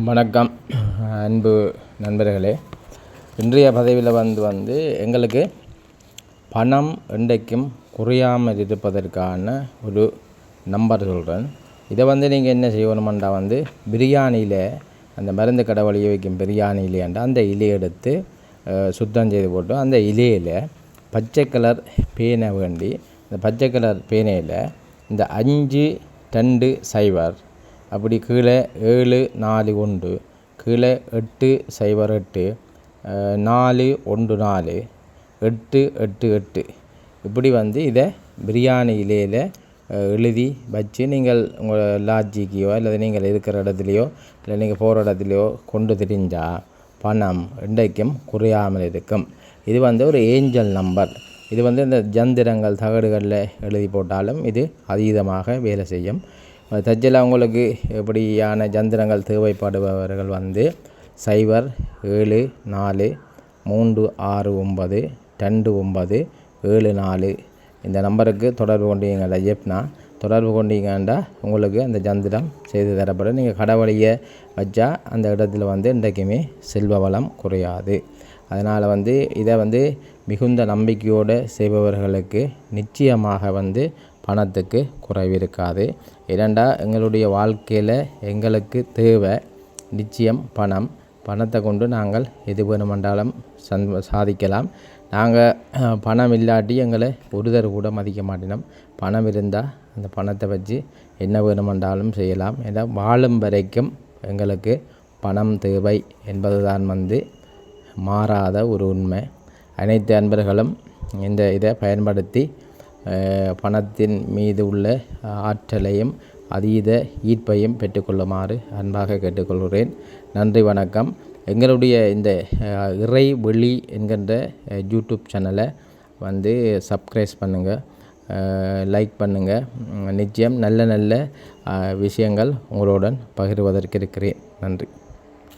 வணக்கம் அன்பு நண்பர்களே. இன்றைய பதிவில் வந்து எங்களுக்கு பணம் என்றைக்கும் குறையாமல் இருப்பதற்கான ஒரு நம்பர் சொல்கிறேன். இதை நீங்கள் என்ன செய்யணுமெண்டா பிரியாணியில் அந்த மருந்து கடை வழிய வைக்கும் பிரியாணியிலேண்டா அந்த இலையை எடுத்து சுத்தம் செய்து போட்டு அந்த இலையில் பச்சை கலர் பேனை வேண்டி இந்த பச்சை கலர் பேனையில் இந்த 520 அப்படி கீழே 741 கீழே 808 414 888 இப்படி இதை பிரியாணி இலையில் எழுதி வச்சு நீங்கள் உங்கள் லாட்ஜிக்கையோ அல்லது நீங்கள் இருக்கிற இடத்துலையோ இல்லை நீங்கள் போகிற இடத்துலையோ கொண்டு திரிஞ்சால் பணம் இன்றைக்கும் குறையாமல் இருக்கும். இது ஒரு ஏஞ்சல் நம்பர். இது இந்த ஜந்திரங்கள் தகடுகளில் எழுதி போட்டாலும் இது அதீதமாக வேலை செய்யும். தஜ்ஜில் அவங்களுக்கு எப்படியான ஜந்திரங்கள் தேவைப்படுபவர்கள் 074 369 2974 இந்த நம்பருக்கு தொடர்பு கொண்டீங்களா ஐயப்னா தொடர்பு கொண்டீங்கன்னா உங்களுக்கு அந்த ஜந்திரம் செய்து தரப்படும். நீங்கள் கடவுளையை வச்சா அந்த இடத்துல இன்றைக்குமே செல்வ வளம் குறையாது. அதனால் இதை மிகுந்த நம்பிக்கையோடு செய்பவர்களுக்கு நிச்சயமாக பணத்துக்கு குறைவு இருக்காது. இரண்டா எங்களுடைய வாழ்க்கையில் எங்களுக்கு தேவை நிச்சயம் பணத்தை கொண்டு நாங்கள் எது வேணுமென்றாலும் சாதிக்கலாம். நாங்கள் பணம் இல்லாட்டி எங்களை ஒருதர் கூட மதிக்க மாட்டினோம். பணம் இருந்தால் அந்த பணத்தை வச்சு என்ன வேணுமென்றாலும் செய்யலாம். ஏன்னா வாழும் வரைக்கும் எங்களுக்கு பணம் தேவை என்பதுதான் மாறாத ஒரு உண்மை. அனைத்து அன்பர்களும் இதை பயன்படுத்தி பணத்தின் மீது உள்ள ஆற்றலையும் அதீத ஈர்ப்பையும் பெற்றுக்கொள்ளுமாறு அன்பாக கேட்டுக்கொள்கிறேன். நன்றி, வணக்கம். எங்களுடைய இந்த இறை வெளி என்கின்ற யூடியூப் சேனலை சப்ஸ்கிரைப் பண்ணுங்கள், லைக் பண்ணுங்கள். நிச்சயம் நல்ல விஷயங்கள் உங்களுடன் பகிர்வதற்கு இருக்கிறேன். நன்றி.